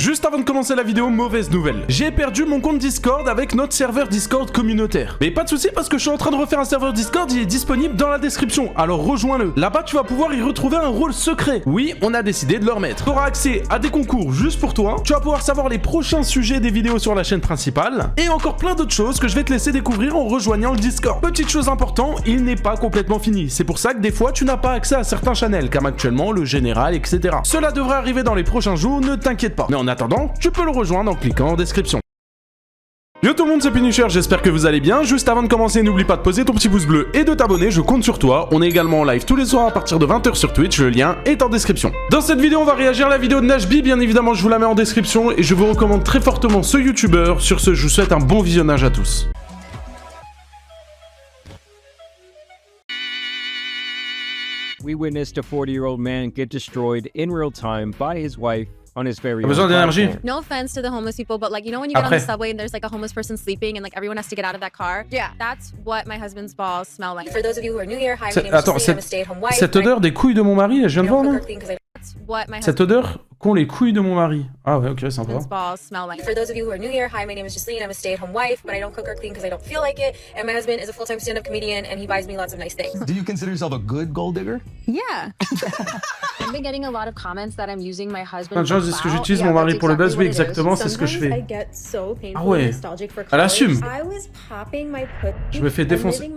Juste avant de commencer la vidéo, mauvaise nouvelle. J'ai perdu mon compte Discord avec notre serveur Discord communautaire. Mais pas de soucis parce que je suis en train de refaire un serveur Discord, il est disponible dans la description. Alors rejoins-le. Là-bas, tu vas pouvoir y retrouver un rôle secret. Oui, on a décidé de le remettre. Tu auras accès à des concours juste pour toi. Tu vas pouvoir savoir les prochains sujets des vidéos sur la chaîne principale. Et encore plein d'autres choses que je vais te laisser découvrir en rejoignant le Discord. Petite chose importante, il n'est pas complètement fini. C'est pour ça que des fois, tu n'as pas accès à certains channels, comme actuellement le général, etc. Cela devrait arriver dans les prochains jours, ne t'inquiète pas. Mais en attendant, tu peux le rejoindre en cliquant en description. Yo tout le monde, c'est Punisher, j'espère que vous allez bien. Juste avant de commencer, n'oublie pas de poser ton petit pouce bleu et de t'abonner, je compte sur toi. On est également en live tous les soirs à partir de 20 h sur Twitch, le lien est en description. Dans cette vidéo, on va réagir à la vidéo de Nashby, bien évidemment je vous la mets en description et je vous recommande très fortement ce youtubeur. Sur ce, je vous souhaite un bon visionnage à tous. We witnessed a 40-year-old man get destroyed in real time by his wife on his very own Besoin d'énergie. platform. No offense to the homeless people, but like, you know when you get on Après. the subway and there's like a homeless person sleeping and like everyone has to get out of that car? Yeah. That's what my husband's balls smell like. For those of you who are new here, hi, my name is Attends, Justine, I'm a stay-at-home wife. cette odeur des couilles de mon mari, je viens de voir, non? That's what my Cette odeur qu'ont les couilles de mon mari. Ah ouais, ok, sympa. husband's balls smell like. For those of you who are new here, hi, my name is Justine, I'm a stay-at-home wife, but I don't cook or clean because I don't feel like it. And my husband is a full-time stand-up comedian and he buys me lots of nice things. Do you consider yourself a good gold digger? Yeah. I've been getting a lot of comments that I'm using my husband. Plein de gens disent que j'utilise mon mari pour le buzz, oui exactement, c'est ce que je fais. Ah ouais, elle assume. Je me fais défoncer.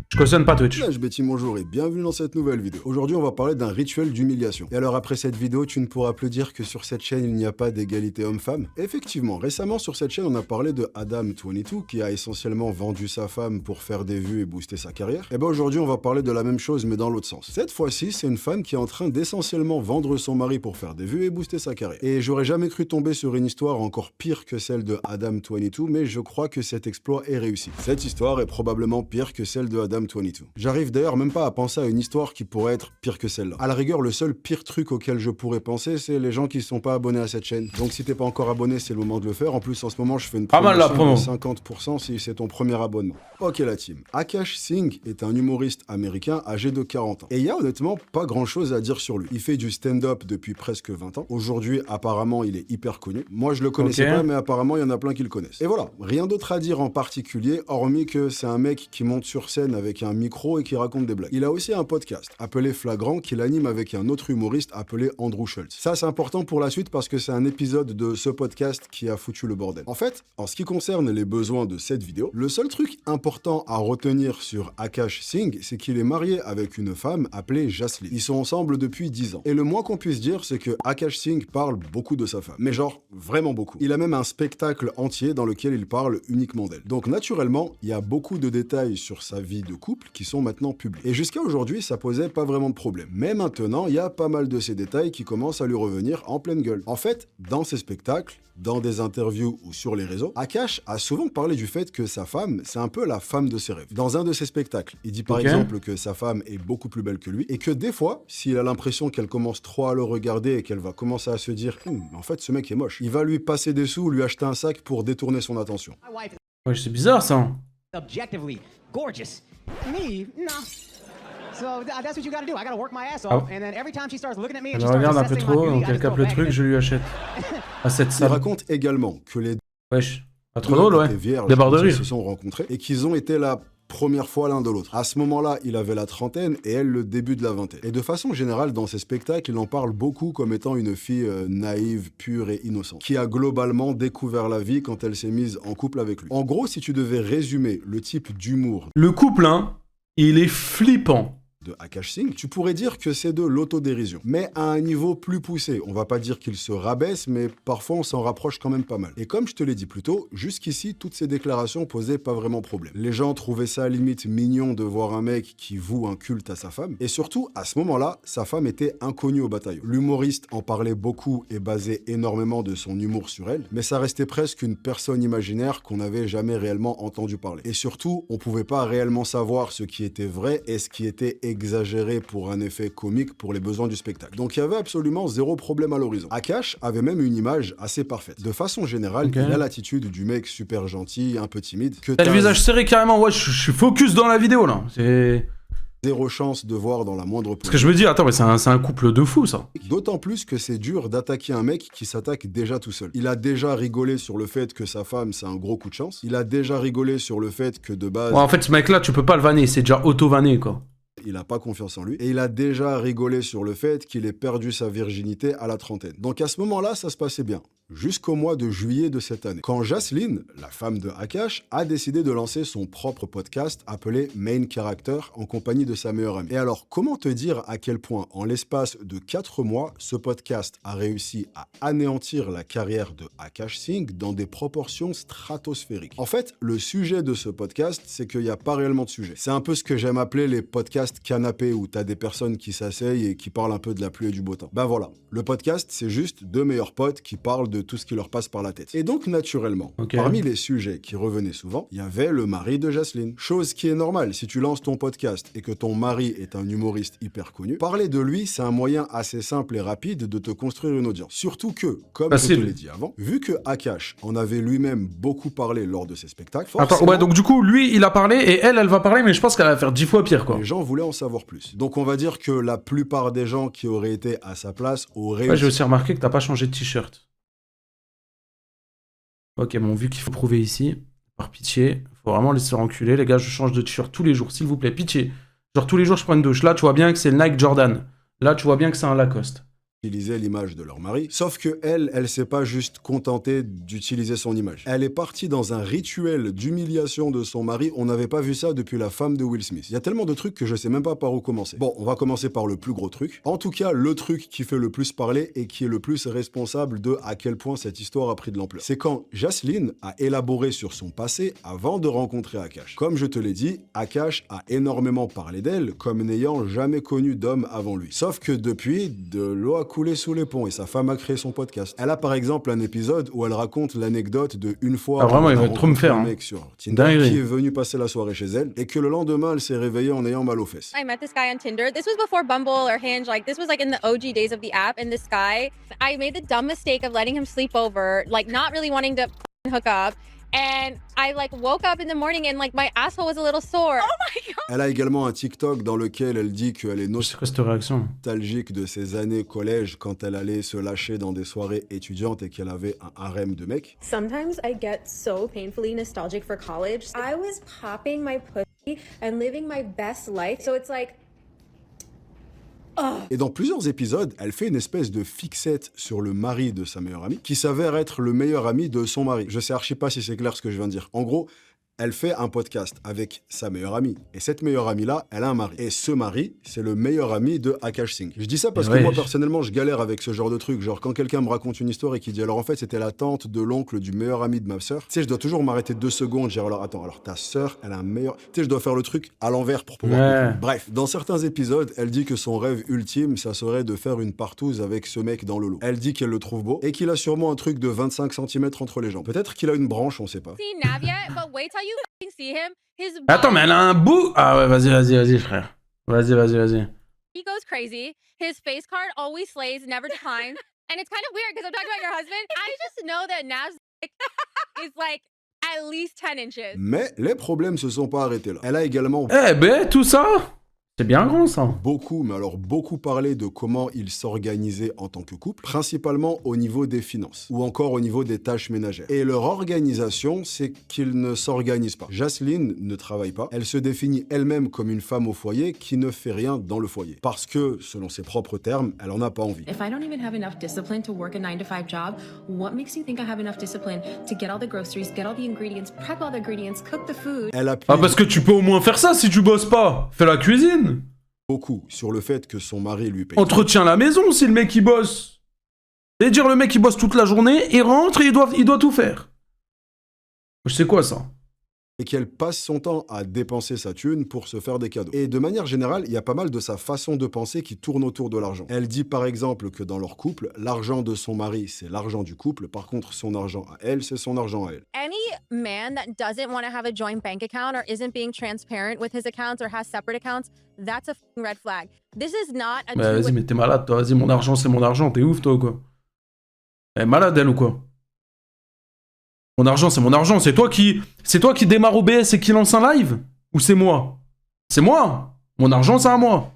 Je cautionne pas Twitch. Là, Betty, bonjour et bienvenue dans cette nouvelle vidéo. Aujourd'hui, on va parler d'un rituel d'humiliation. Et alors, après cette vidéo, tu ne pourras plus dire que sur cette chaîne, il n'y a pas d'égalité homme-femme. Effectivement, récemment, sur cette chaîne, on a parlé de Adam22, qui a essentiellement vendu sa femme pour faire des vues et booster sa carrière. Et ben aujourd'hui, on va parler de la même chose, mais dans l'autre sens. Cette fois-ci, c'est une femme qui est en train d'essentiellement vendre son mari pour faire des vues et booster sa carrière. Et j'aurais jamais cru tomber sur une histoire encore pire que celle de Adam22, mais je crois que cet exploit est réussi. Cette histoire est probablement pire que celle de Adam22. J'arrive d'ailleurs même pas à penser à une histoire qui pourrait être pire que celle-là. À la rigueur, le seul pire truc auquel je pourrais penser, c'est les gens qui sont pas abonnés à cette chaîne. Donc si t'es pas encore abonné, c'est le moment de le faire. En plus, en ce moment, je fais une promotion de 50% si c'est ton premier abonnement. Ok la team. Akash Singh est un humoriste américain âgé de 40 ans. Et il y a honnêtement pas grand-chose à dire sur lui. Il fait du stand-up depuis presque 20 ans. Aujourd'hui, apparemment, il est hyper connu. Moi, je le connaissais pas, mais apparemment, il y en a plein qui le connaissent. Et voilà, rien d'autre à dire en particulier, hormis que c'est un mec qui monte sur scène avec un micro et qui raconte des blagues. Il a aussi un podcast appelé Flagrant qu'il anime avec un autre humoriste appelé Andrew Schultz. Ça, c'est important pour la suite parce que c'est un épisode de ce podcast qui a foutu le bordel. En fait, en ce qui concerne les besoins de cette vidéo, le seul truc important à retenir sur Akash Singh, c'est qu'il est marié avec une femme appelée Jasleen. Ils sont ensemble depuis 10 ans. Et le moins qu'on puisse dire, c'est que Akash Singh parle beaucoup de sa femme. Mais genre, vraiment beaucoup. Il a même un spectacle entier dans lequel il parle uniquement d'elle. Donc naturellement, il y a beaucoup de détails sur sa vie de couple qui sont maintenant publics. Et jusqu'à aujourd'hui, ça posait pas vraiment de problème. Mais maintenant, il y a pas mal de ces détails qui commencent à lui revenir en pleine gueule. En fait, dans ses spectacles, dans des interviews ou sur les réseaux, Akash a souvent parlé du fait que sa femme, c'est un peu la femme de ses rêves. Dans un de ses spectacles, il dit par exemple que sa femme est beaucoup plus belle que lui et que des fois, s'il a l'impression qu'elle commence trop à le regarder et qu'elle va commencer à se dire en fait, ce mec est moche, il va lui passer des sous ou lui acheter un sac pour détourner son attention. Ouais, c'est bizarre ça. Objectively gorgeous. Me, no. So that's what you gotta do. I gotta work my ass off, and then every time she starts looking at me and Elle she starts regarde un peu assessing my trop, beauty, donc I elle just go capte le back truc, and je lui achète. À cette Il salle. raconte également que les Wesh. Pas trop drôle, ouais. vierges Déborde de qui rire. se sont rencontrés et qu'ils ont été la première fois l'un de l'autre. À ce moment-là, il avait la trentaine et elle le début de la vingtaine. Et de façon générale, dans ses spectacles, il en parle beaucoup comme étant une fille naïve, pure et innocente, qui a globalement découvert la vie quand elle s'est mise en couple avec lui. En gros, si tu devais résumer le type d'humour Le couple, hein, il est flippant. de Akash Singh, tu pourrais dire que c'est de l'autodérision, mais à un niveau plus poussé. On va pas dire qu'il se rabaisse, mais parfois on s'en rapproche quand même pas mal. Et comme je te l'ai dit plus tôt, jusqu'ici, toutes ces déclarations posaient pas vraiment problème. Les gens trouvaient ça à limite mignon de voir un mec qui voue un culte à sa femme, et surtout, à ce moment-là, sa femme était inconnue au bataillon. L'humoriste en parlait beaucoup et basait énormément de son humour sur elle, mais ça restait presque une personne imaginaire qu'on n'avait jamais réellement entendu parler. Et surtout, on pouvait pas réellement savoir ce qui était vrai et ce qui était exagéré pour un effet comique pour les besoins du spectacle. Donc il y avait absolument zéro problème à l'horizon. Akash avait même une image assez parfaite. De façon générale, il a l'attitude du mec super gentil, un peu timide. Que t'as le visage serré carrément, ouais, je suis focus dans la vidéo là. C'est zéro chance de voir dans la moindre Parce que je me dis, attends, mais c'est un couple de fous, ça. D'autant plus que c'est dur d'attaquer un mec qui s'attaque déjà tout seul. Il a déjà rigolé sur le fait que sa femme, c'est un gros coup de chance. Il a déjà rigolé sur le fait que de base... Ouais, en fait, ce mec-là, tu peux pas le vanner, c'est déjà auto-vanné, quoi. Il a pas confiance en lui. Et il a déjà rigolé sur le fait qu'il ait perdu sa virginité à la trentaine. Donc à ce moment-là, ça se passait bien. Jusqu'au mois de juillet de cette année. Quand Jasleen, la femme de Akash, a décidé de lancer son propre podcast appelé Main Character en compagnie de sa meilleure amie. Et alors, comment te dire à quel point, en l'espace de 4 mois, ce podcast a réussi à anéantir la carrière de Akash Singh dans des proportions stratosphériques. En fait, le sujet de ce podcast, c'est qu'il n'y a pas réellement de sujet. C'est un peu ce que j'aime appeler les podcasts canapés où t'as des personnes qui s'asseyent et qui parlent un peu de la pluie et du beau temps. Ben voilà, le podcast, c'est juste deux meilleurs potes qui parlent de tout ce qui leur passe par la tête. Et donc, naturellement, parmi les sujets qui revenaient souvent, il y avait le mari de Jasleen. Chose qui est normale, si tu lances ton podcast et que ton mari est un humoriste hyper connu, parler de lui, c'est un moyen assez simple et rapide de te construire une audience. Surtout que, comme je te l'ai dit avant, vu que Akash en avait lui-même beaucoup parlé lors de ses spectacles, attends, ouais, donc du coup, lui, il a parlé et elle va parler, mais je pense qu'elle va faire 10 fois pire, quoi. Les gens voulaient en savoir plus. Donc on va dire que la plupart des gens qui auraient été à sa place auraient... Ouais, j'ai aussi remarqué que t'as pas changé de t-shirt. Ok, bon, vu qu'il faut prouver ici, par pitié, faut vraiment laisser enculer. Les gars, je change de t-shirt tous les jours, s'il vous plaît, pitié. Genre tous les jours, je prends une douche. Là, tu vois bien que c'est le Nike Jordan. Là, tu vois bien que c'est un Lacoste. Utiliser l'image de leur mari, sauf que elle s'est pas juste contentée d'utiliser son image. Elle est partie dans un rituel d'humiliation de son mari. On n'avait pas vu ça depuis la femme de Will Smith. Il y a tellement de trucs que je sais même pas par où commencer. Bon, on va commencer par le plus gros truc. En tout cas, le truc qui fait le plus parler et qui est le plus responsable de à quel point cette histoire a pris de l'ampleur. C'est quand Jasleen a élaboré sur son passé avant de rencontrer Akash. Comme je te l'ai dit, Akash a énormément parlé d'elle comme n'ayant jamais connu d'homme avant lui. Sauf que depuis, de l'eau a coulé sous les ponts et sa femme a créé son podcast. Elle a par exemple un épisode où elle raconte l'anecdote de une fois vraiment, il va trop me faire, un mec sur Tinder qui est venu passer la soirée chez elle et que le lendemain elle s'est réveillée en ayant mal aux fesses. I met this guy on Tinder. This was before Bumble or Hinge. Like, this was like in the OG days of the app. And this guy, I made the dumb mistake of letting him sleep over, like not really wanting to hook up. And I like woke up in the morning and like my asshole was a little sore. Oh my god. Elle a également un TikTok dans lequel elle dit qu'elle est nostalgique de ses années collège quand elle allait se lâcher dans des soirées étudiantes et qu'elle avait un harem de mecs. Sometimes I get so painfully nostalgic for college. I was popping my pussy and living my best life. So it's like Et dans plusieurs épisodes, elle fait une espèce de fixette sur le mari de sa meilleure amie, qui s'avère être le meilleur ami de son mari. Je sais archi pas si c'est clair ce que je viens de dire. En gros, elle fait un podcast avec sa meilleure amie. Et cette meilleure amie-là, elle a un mari. Et ce mari, c'est le meilleur ami de Akash Singh. Je dis ça parce que moi, personnellement, je galère avec ce genre de truc. Genre, quand quelqu'un me raconte une histoire et qui dit « Alors, en fait, c'était la tante de l'oncle du meilleur ami de ma sœur. » Tu sais, je dois toujours m'arrêter 2 secondes. Genre, alors, attends, alors ta sœur, elle a un meilleur... Tu sais, je dois faire le truc à l'envers pour pouvoir... Bref, dans certains épisodes, elle dit que son rêve ultime, ça serait de faire une partouze avec ce mec dans le lot. Elle dit qu'elle le trouve beau et qu'il a sûrement un truc de 25 cm entre les jambes. Peut-être qu'il a une branche, on sait pas. Attends, mais elle a un bout. Ah ouais, vas-y, frère. Vas-y. He goes crazy. His face card always slays, never declines. And it's kind of weird because I'm talking about your husband. I just know that Nav's is like at least 10 inches. Mais les problèmes se sont pas arrêtés là. Elle a également... Eh ben, tout ça, c'est bien grand, ça. Beaucoup, mais alors beaucoup parlé de comment ils s'organisaient en tant que couple, principalement au niveau des finances, ou encore au niveau des tâches ménagères. Et leur organisation, c'est qu'ils ne s'organisent pas. Jasleen ne travaille pas, elle se définit elle-même comme une femme au foyer qui ne fait rien dans le foyer. Parce que, selon ses propres termes, elle en a pas envie. If I don't even have enough discipline to work a 9-to-5 job, what makes you think I have enough discipline to get all the groceries, get all the ingredients, prep all the ingredients, cook the food? Elle appuie parce que tu peux au moins faire ça si tu bosses pas. Fais la cuisine. beaucoup sur le fait que son mari lui paye. Entretient la maison si le mec il bosse. Et dire le mec il bosse toute la journée, il rentre et il doit tout faire. Je sais quoi ça? Et qu'elle passe son temps à dépenser sa thune pour se faire des cadeaux. Et de manière générale, il y a pas mal de sa façon de penser qui tourne autour de l'argent. Elle dit par exemple que dans leur couple, l'argent de son mari, c'est l'argent du couple. Par contre, son argent à elle, c'est son argent à elle. Any man that doesn't want to have a joint bank account or isn't being transparent with his accounts or has separate accounts, that's a f***ing red flag. This is not a... Bah vas-y, mais t'es malade toi. Vas-y, mon argent, c'est mon argent. T'es ouf toi ou quoi? Elle est malade elle ou quoi? Mon argent, c'est mon argent. C'est toi qui démarre OBS et qui lance un live? Ou c'est moi? C'est moi? Mon argent, c'est à moi.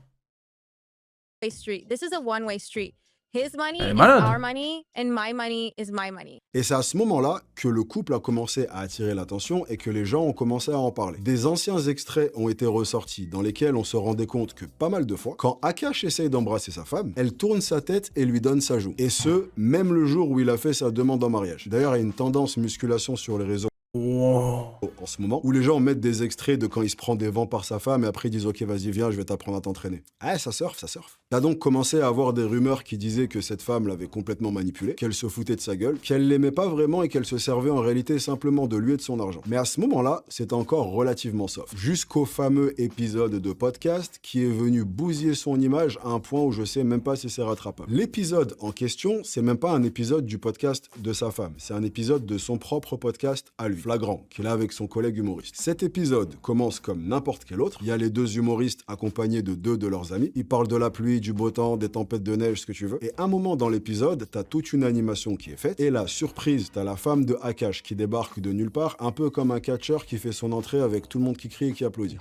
street. This is a one-way street. His money Elle est is malade. our money, and my money is my money. Et c'est à ce moment-là que le couple a commencé à attirer l'attention et que les gens ont commencé à en parler. Des anciens extraits ont été ressortis dans lesquels on se rendait compte que pas mal de fois, quand Akash essaye d'embrasser sa femme, elle tourne sa tête et lui donne sa joue. Et ce, même le jour où il a fait sa demande en mariage. D'ailleurs, il y a une tendance musculation sur les réseaux Wow. en ce moment, où les gens mettent des extraits de quand il se prend des vents par sa femme et après ils disent ok vas-y viens je vais t'apprendre à t'entraîner. Ah ça surfe, ça surfe. T'as donc commencé à avoir des rumeurs qui disaient que cette femme l'avait complètement manipulé, qu'elle se foutait de sa gueule, qu'elle l'aimait pas vraiment et qu'elle se servait en réalité simplement de lui et de son argent. Mais à ce moment-là, c'était encore relativement soft. Jusqu'au fameux épisode de podcast qui est venu bousiller son image à un point où je sais même pas si c'est rattrapable. L'épisode en question, c'est même pas un épisode du podcast de sa femme, c'est un épisode de son propre podcast à lui. Flagrant, qu'il a avec son collègue humoriste. Cet épisode commence comme n'importe quel autre. Il y a les deux humoristes accompagnés de deux de leurs amis. Ils parlent de la pluie, du beau temps, des tempêtes de neige, ce que tu veux. Et un moment dans l'épisode, t'as toute une animation qui est faite. Et la surprise, t'as la femme de Akash qui débarque de nulle part, un peu comme un catcheur qui fait son entrée avec tout le monde qui crie et qui applaudit.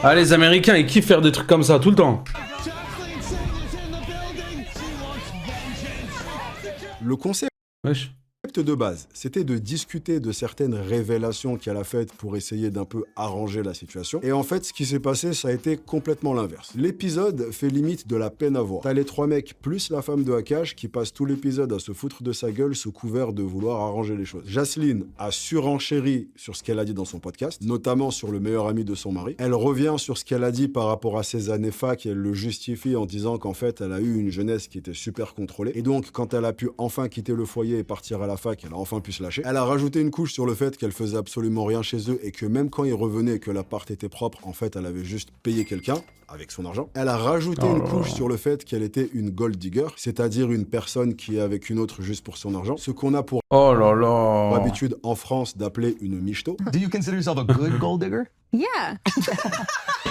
Ah, les Américains, ils kiffent faire des trucs comme ça tout le temps. Le concept Wesh. de base, c'était de discuter de certaines révélations qu'elle a faites pour essayer d'un peu arranger la situation. Et en fait, ce qui s'est passé, ça a été complètement l'inverse. L'épisode fait limite de la peine à voir. T'as les trois mecs plus la femme de Akash qui passent tout l'épisode à se foutre de sa gueule sous couvert de vouloir arranger les choses. Jacqueline a surenchéri sur ce qu'elle a dit dans son podcast, notamment sur le meilleur ami de son mari. Elle revient sur ce qu'elle a dit par rapport à ses années fac et elle le justifie en disant qu'en fait, elle a eu une jeunesse qui était super contrôlée. Et donc, quand elle a pu enfin quitter le foyer et partir à la fac, elle a enfin pu se lâcher. Elle a rajouté une couche sur le fait qu'elle faisait absolument rien chez eux et que même quand ils revenaient et que l'appart était propre, en fait, elle avait juste payé quelqu'un avec son argent. Elle a rajouté une couche sur le fait qu'elle était une gold digger, c'est-à-dire une personne qui est avec une autre juste pour son argent, ce qu'on a pour Oh là là. habitude en France d'appeler une michto. Do you consider yourself a good gold digger? Yeah.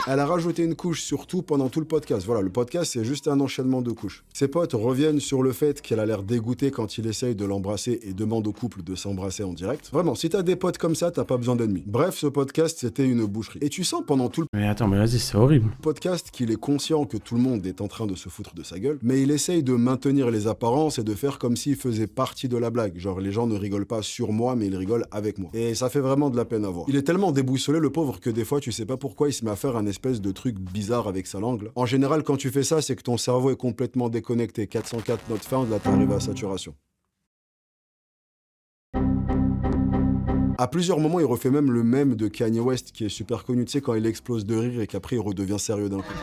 Elle a rajouté une couche surtout pendant tout le podcast. Voilà, le podcast, c'est juste un enchaînement de couches. Ses potes reviennent sur le fait qu'elle a l'air dégoûtée quand il essaye de l'embrasser et demande au couple de s'embrasser en direct. Vraiment, si t'as des potes comme ça, t'as pas besoin d'ennemis. Bref, ce podcast, c'était une boucherie. Et tu sens pendant tout le Mais attends, mais vas-y, c'est horrible. podcast qu'il est conscient que tout le monde est en train de se foutre de sa gueule, mais il essaye de maintenir les apparences et de faire comme s'il faisait partie de la blague. Genre, les gens ne rigolent pas sur moi, mais ils rigolent avec moi. Et ça fait vraiment de la peine à voir. Il est tellement déboussolé, le pauvre, que des fois, tu sais pas pourquoi il se met à faire un espèce de truc bizarre avec sa langue. En général, quand tu fais ça, c'est que ton cerveau est complètement déconnecté. 404 notes found, là, t'arrives à saturation. À plusieurs moments, il refait même le mème de Kanye West qui est super connu, tu sais, quand il explose de rire et qu'après il redevient sérieux d'un coup.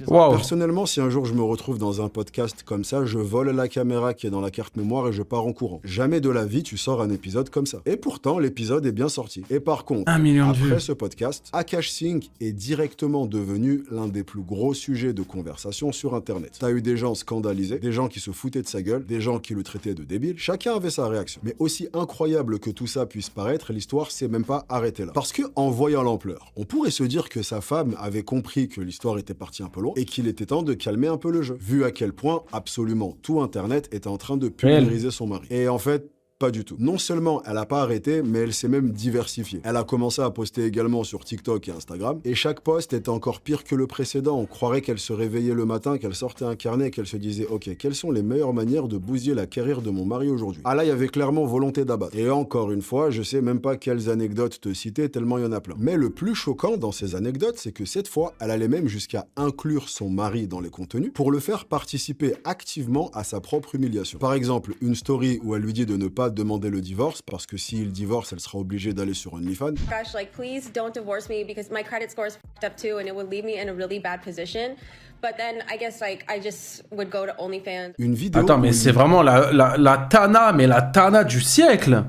Waouh. Personnellement, si un jour je me retrouve dans un podcast comme ça, je vole la caméra qui est dans la carte mémoire et je pars en courant. Jamais de la vie tu sors un épisode comme ça. Et pourtant, l'épisode est bien sorti. Et par contre, 1 million de vues. après ce podcast, Akash Singh est directement devenu l'un des plus gros sujets de conversation sur Internet. T'as eu des gens scandalisés, des gens qui se foutaient de sa gueule, des gens qui le traitaient de débile. Chacun avait sa réaction. Mais aussi incroyable que tout ça puisse paraître, l'histoire s'est même pas arrêtée là. Parce que, en voyant l'ampleur, on pourrait se dire que sa femme avait compris que l'histoire était partie un peu loin et qu'il était temps de calmer un peu le jeu. Vu à quel point absolument tout Internet était en train de pulvériser son mari. Et en fait, pas du tout. Non seulement elle a pas arrêté, mais elle s'est même diversifiée. Elle a commencé à poster également sur TikTok et Instagram, et chaque post était encore pire que le précédent. On croirait qu'elle se réveillait le matin, qu'elle sortait un carnet et qu'elle se disait « Ok, quelles sont les meilleures manières de bousiller la carrière de mon mari aujourd'hui ?» Ah là, il y avait clairement volonté d'abattre. Et encore une fois, je sais même pas quelles anecdotes te citer, tellement il y en a plein. Mais le plus choquant dans ces anecdotes, c'est que cette fois, elle allait même jusqu'à inclure son mari dans les contenus pour le faire participer activement à sa propre humiliation. Par exemple, une story où elle lui dit de ne pas demander le divorce parce que s'il divorce, elle sera obligée d'aller sur OnlyFans. Gosh, like, please don't divorce me because my credit score is fucked up too and it would leave me in a really bad position. But then I guess, like, I just would go to OnlyFans. Une vidéo. Attends, mais c'est vraiment la Tana, mais la Tana du siècle.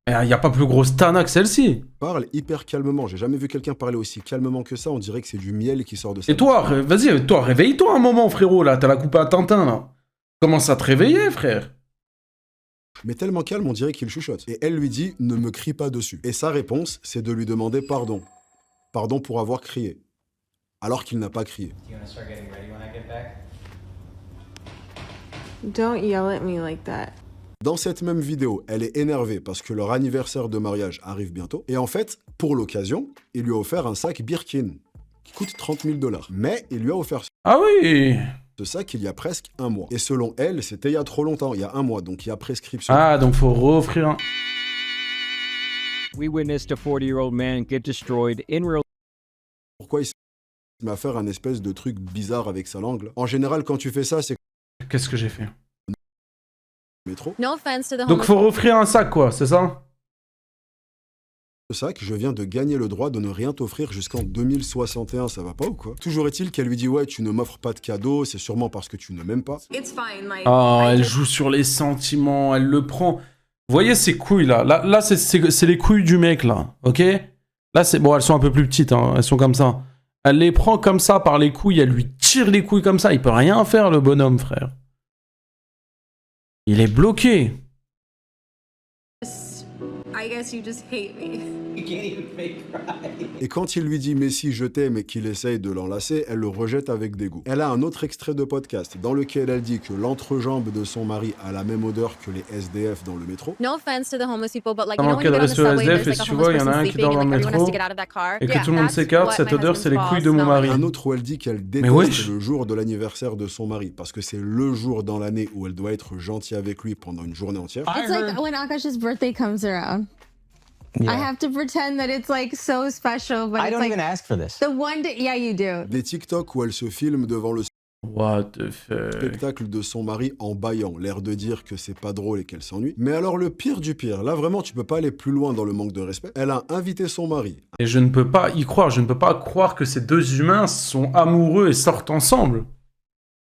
Il n'y a pas plus grosse Tana que celle-ci. Parle hyper calmement. J'ai jamais vu quelqu'un parler aussi calmement que ça. On dirait que c'est du miel qui sort de sa Et toi, vas-y, toi, réveille-toi un moment, frérot, là. T'as la coupe à Tintin, là. Commence à te réveiller, frère. Mais tellement calme, on dirait qu'il chuchote. Et elle lui dit « Ne me crie pas dessus ». Et sa réponse, c'est de lui demander pardon. Pardon pour avoir crié. Alors qu'il n'a pas crié. Don't yell at me like that. Dans cette même vidéo, elle est énervée parce que leur anniversaire de mariage arrive bientôt. Et en fait, pour l'occasion, il lui a offert un sac Birkin qui coûte 30 000 $. Mais il lui a offert Ah oui. ce sac il y a presque un mois. Et selon elle, c'était il y a trop longtemps, il y a un mois, donc il y a prescription. Ah, donc faut réoffrir un... We witnessed a 40-year-old man get destroyed in real Pourquoi il m'a fait un espèce de truc bizarre avec sa langue là. En général, quand tu fais ça, c'est Qu'est-ce que j'ai fait? métro. No offense to the Donc faut offrir un sac, quoi, c'est ça? Ce sac, je viens de gagner le droit de ne rien t'offrir jusqu'en 2061, ça va pas ou quoi? Toujours est-il qu'elle lui dit ouais, tu ne m'offres pas de cadeau, c'est sûrement parce que tu ne m'aimes pas. It's fine. Like, Oh, I elle just- joue sur les sentiments, elle le prend. Vous voyez ces couilles là? Là c'est les couilles du mec là, ok? Là c'est bon, elles sont un peu plus petites, hein, elles sont comme ça. Elle les prend comme ça par les couilles, elle lui tire les couilles comme ça, il peut rien faire le bonhomme, frère. Il est bloqué. I guess you just hate me. Et quand il lui dit mais si je t'aime et qu'il essaye de l'enlacer, elle le rejette avec dégoût. Elle a un autre extrait de podcast dans lequel elle dit que l'entrejambe de son mari a la même odeur que les SDF dans le métro. No offense to the homeless people, but like, Pendant you know, when you qu'elle get on the reste au subway, SDF, there's et like a si tu homeless vois, il y en a person un qui sleeping dort dans and le like everyone has to métro, get out of that car. et que Yeah, tout le monde that's s'écarte, what cette my odeur, c'est les husband's couilles de bra mon smell mari. like. Un autre où elle dit qu'elle Mais déteste wesh. le jour de l'anniversaire de son mari parce que c'est le jour dans l'année où elle doit être gentille avec lui pendant une journée entière. It's like when Akash's birthday comes around. I have to pretend that it's like so special, but I it's don't like even ask for this. the one day. Yeah, you do. Des TikTok où elle se filme devant le What the fuck? spectacle de son mari en bâillant, l'air de dire que c'est pas drôle et qu'elle s'ennuie. Mais alors le pire du pire, là vraiment tu peux pas aller plus loin dans le manque de respect. Elle a invité son mari, Et je ne peux pas y croire, je ne peux pas croire que ces deux humains sont amoureux et sortent ensemble.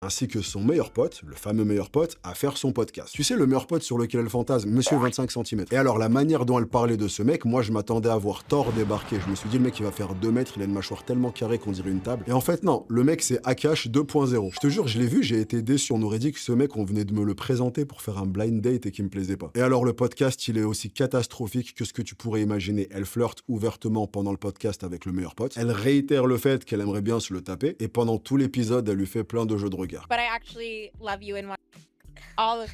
ainsi que son meilleur pote, le fameux meilleur pote, à faire son podcast. Tu sais, le meilleur pote sur lequel elle fantasme, Monsieur 25 cm. Et alors, la manière dont elle parlait de ce mec, moi, je m'attendais à voir Thor débarquer. Je me suis dit, le mec, il va faire 2 mètres, il a une mâchoire tellement carrée qu'on dirait une table. Et en fait, non, le mec, c'est Akash 2.0. Je te jure, je l'ai vu, j'ai été déçu. On aurait dit que ce mec, on venait de me le présenter pour faire un blind date et qu'il me plaisait pas. Et alors, le podcast, il est aussi catastrophique que ce que tu pourrais imaginer. Elle flirte ouvertement pendant le podcast avec le meilleur pote. Elle réitère le fait qu'elle aimerait bien se le taper. Et pendant tout l'épisode, elle lui fait plein de jeux de regard. But I actually love you and want all of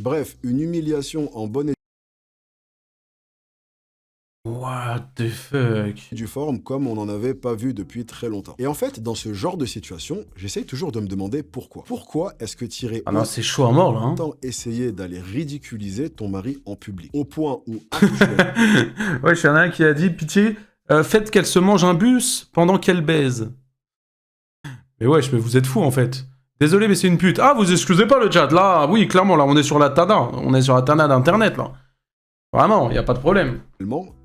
Bref, une humiliation en bonne et What the fuck? due forme comme on n'en avait pas vu depuis très longtemps. Et en fait, dans ce genre de situation, j'essaye toujours de me demander pourquoi. Pourquoi est-ce que tirer Ah non, c'est chaud à mort là. Hein. autant essayer d'aller ridiculiser ton mari en public? Au point où actuellement, Ouais, il y en a un qui a dit pitié, faites qu'elle se mange un bus pendant qu'elle baise. Mais wesh, mais vous êtes fous en fait. Désolé, mais c'est une pute. Ah, vous excusez pas le chat là. Oui, clairement, là, on est sur la Tana. On est sur la Tana d'internet là. Vraiment, y a pas de problème.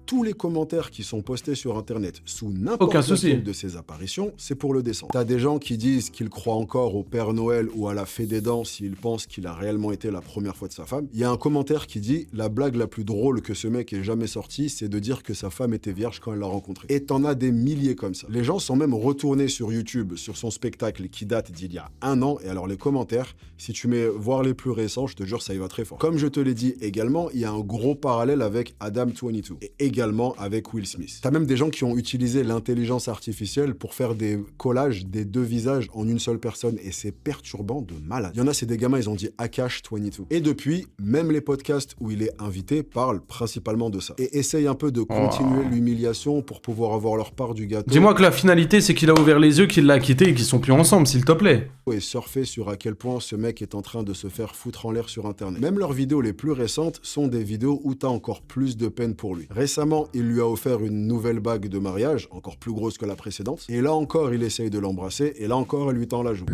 tous les commentaires qui sont postés sur internet sous n'importe Aucun souci. laquelle de ces apparitions, c'est pour le descendre. T'as des gens qui disent qu'ils croient encore au Père Noël ou à la Fée des Dents s'ils pensent qu'il a réellement été la première fois de sa femme. Il y a un commentaire qui dit la blague la plus drôle que ce mec ait jamais sortie, c'est de dire que sa femme était vierge quand elle l'a rencontré. Et t'en as des milliers comme ça. Les gens sont même retournés sur YouTube sur son spectacle qui date d'il y a 1 an. Et alors les commentaires, si tu mets voir les plus récents, je te jure ça y va très fort. Comme je te l'ai dit également, il y a un gros parallèle avec Adam22 et également avec Will Smith. T'as même des gens qui ont utilisé l'intelligence artificielle pour faire des collages des deux visages en une seule personne et c'est perturbant de malade. Il y en a, c'est des gamins, ils ont dit Akash22. Et depuis, même les podcasts où il est invité parlent principalement de ça. Et essayent un peu de continuer l'humiliation pour pouvoir avoir leur part du gâteau. Dis-moi que la finalité, c'est qu'il a ouvert les yeux, qu'il l'a quitté et qu'ils sont plus ensemble, s'il te plaît. Et surfer sur à quel point ce mec est en train de se faire foutre en l'air sur internet. Même leurs vidéos les plus récentes sont des vidéos où t'as encore plus de peine pour lui. Récemment, il lui a offert une nouvelle bague de mariage, encore plus grosse que la précédente, et là encore il essaye de l'embrasser, et là encore elle lui tend la joue.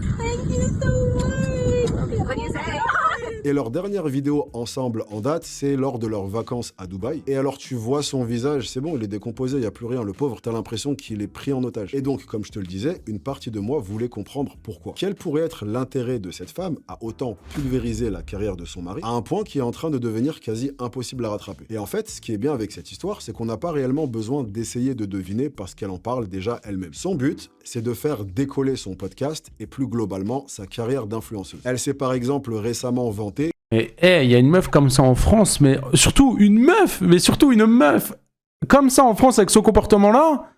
Et leur dernière vidéo ensemble en date, c'est lors de leurs vacances à Dubaï. Et alors tu vois son visage, c'est bon, il est décomposé, il n'y a plus rien. Le pauvre, t'as l'impression qu'il est pris en otage. Et donc, comme je te le disais, une partie de moi voulait comprendre pourquoi. Quel pourrait être l'intérêt de cette femme à autant pulvériser la carrière de son mari, à un point qui est en train de devenir quasi impossible à rattraper. Et en fait, ce qui est bien avec cette histoire, c'est qu'on n'a pas réellement besoin d'essayer de deviner parce qu'elle en parle déjà elle-même. Son but, c'est de faire décoller son podcast et plus globalement sa carrière d'influenceuse. Elle s'est par exemple récemment vantée. Mais il y a une meuf comme ça en France, mais surtout une meuf comme ça en France avec ce comportement-là,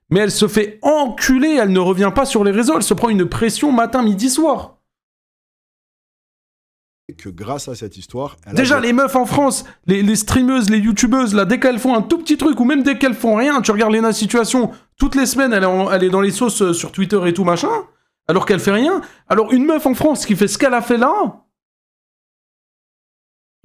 mais elle se fait enculer, elle ne revient pas sur les réseaux, elle se prend une pression matin, midi, soir. que grâce à cette histoire, elle Déjà, les meufs en France, les streameuses, les youtubeuses, là, dès qu'elles font un tout petit truc, ou même dès qu'elles font rien, tu regardes Lena Situation, toutes les semaines, elle est dans les sauces sur Twitter et tout machin, alors qu'elle fait rien. Alors, une meuf en France qui fait ce qu'elle a fait là...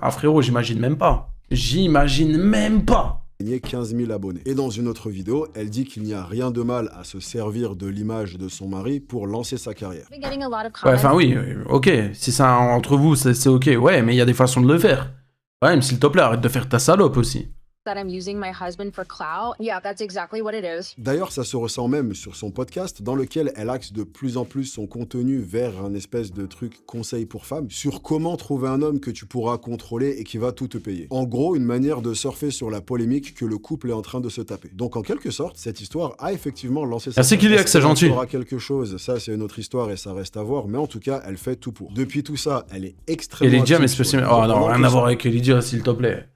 Ah frérot, j'imagine même pas. J'imagine même pas. 15 000 abonnés. Et dans une autre vidéo, elle dit qu'il n'y a rien de mal à se servir de l'image de son mari pour lancer sa carrière. Ouais, enfin oui, ok. Si c'est entre vous, c'est ok. Ouais, mais il y a des façons de le faire. Ouais, mais s'il te plaît, arrête de faire ta salope aussi. D'ailleurs, ça se ressent même sur son podcast, dans lequel elle axe de plus en plus son contenu vers un espèce de truc conseil pour femmes, sur comment trouver un homme que tu pourras contrôler et qui va tout te payer. En gros, une manière de surfer sur la polémique que le couple est en train de se taper. Donc en quelque sorte, cette histoire a effectivement lancé sa... C'est qu'il est que c'est gentil. Aura quelque chose, ça c'est une autre histoire et ça reste à voir, mais en tout cas, elle fait tout pour. Depuis tout ça, elle est extrêmement... Elydia, mais spécialement... Oh non, rien à voir avec Elydia, s'il te plaît.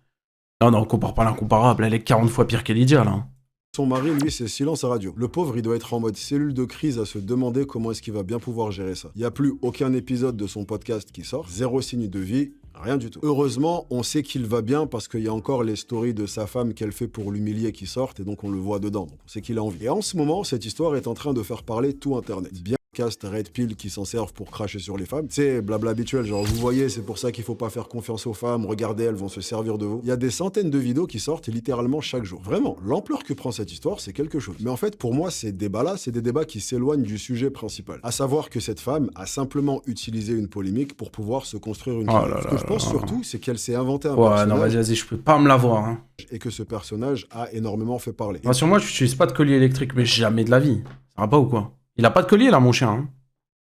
Non, on compare pas l'incomparable, elle est 40 fois pire qu'Elydia, là. Son mari, lui, c'est silence radio. Le pauvre, il doit être en mode cellule de crise à se demander comment est-ce qu'il va bien pouvoir gérer ça. Il n'y a plus aucun épisode de son podcast qui sort, zéro signe de vie, rien du tout. Heureusement, on sait qu'il va bien parce qu'il y a encore les stories de sa femme qu'elle fait pour l'humilier qui sortent et donc on le voit dedans. Donc on sait qu'il a envie. Et en ce moment, cette histoire est en train de faire parler tout Internet. Bien Red Pill qui s'en servent pour cracher sur les femmes. C'est blabla habituel, genre vous voyez, c'est pour ça qu'il faut pas faire confiance aux femmes, regardez, elles vont se servir de vous. Il y a des centaines de vidéos qui sortent littéralement chaque jour. Vraiment, l'ampleur que prend cette histoire, c'est quelque chose. Mais en fait, pour moi, ces débats-là, c'est des débats qui s'éloignent du sujet principal. À savoir que cette femme a simplement utilisé une polémique pour pouvoir se construire une carrière. Ce que je pense surtout, c'est qu'elle s'est inventé un personnage. Ouais, non, vas-y, je peux pas me l'avoir. Hein. Et que ce personnage a énormément fait parler. Sur moi, je n'utilise pas de collier électrique, mais jamais de la vie. Ça va pas ou quoi? Il a pas de collier, là, mon chien. Hein.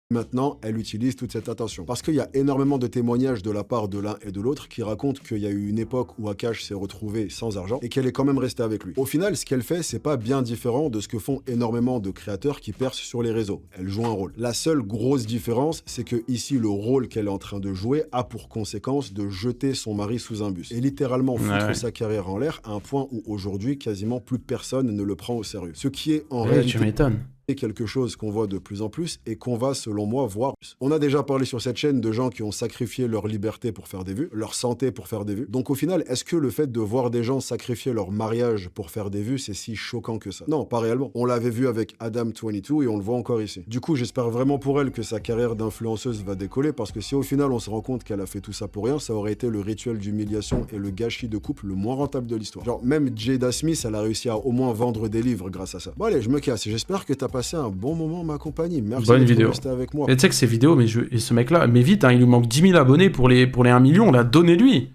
Maintenant, elle utilise toute cette attention. Parce qu'il y a énormément de témoignages de la part de l'un et de l'autre qui racontent qu'il y a eu une époque où Akash s'est retrouvé sans argent et qu'elle est quand même restée avec lui. Au final, ce qu'elle fait, c'est pas bien différent de ce que font énormément de créateurs qui percent sur les réseaux. Elle joue un rôle. La seule grosse différence, c'est que ici, le rôle qu'elle est en train de jouer a pour conséquence de jeter son mari sous un bus. Et littéralement foutre sa carrière en l'air à un point où aujourd'hui, quasiment plus personne ne le prend au sérieux. Ce qui est en réalité... Tu m'étonnes. Et quelque chose qu'on voit de plus en plus et qu'on va, selon moi, voir plus. On a déjà parlé sur cette chaîne de gens qui ont sacrifié leur liberté pour faire des vues, leur santé pour faire des vues. Donc au final, est-ce que le fait de voir des gens sacrifier leur mariage pour faire des vues, c'est si choquant que ça? Non, pas réellement. On l'avait vu avec Adam22 et on le voit encore ici. Du coup, j'espère vraiment pour elle que sa carrière d'influenceuse va décoller parce que si au final on se rend compte qu'elle a fait tout ça pour rien, ça aurait été le rituel d'humiliation et le gâchis de couple le moins rentable de l'histoire. Genre, même Jada Smith, elle a réussi à au moins vendre des livres grâce à ça. Bon allez, je me casse. J'espère que t'as passé un bon moment ma compagnie. Merci de rester avec moi. Et tu sais que ces vidéos, mais et ce mec-là, mais vite, hein, il lui manque 10 000 abonnés pour les 1 million, là, donnez-lui.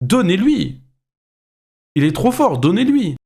Donnez-lui. Il est trop fort, donnez-lui.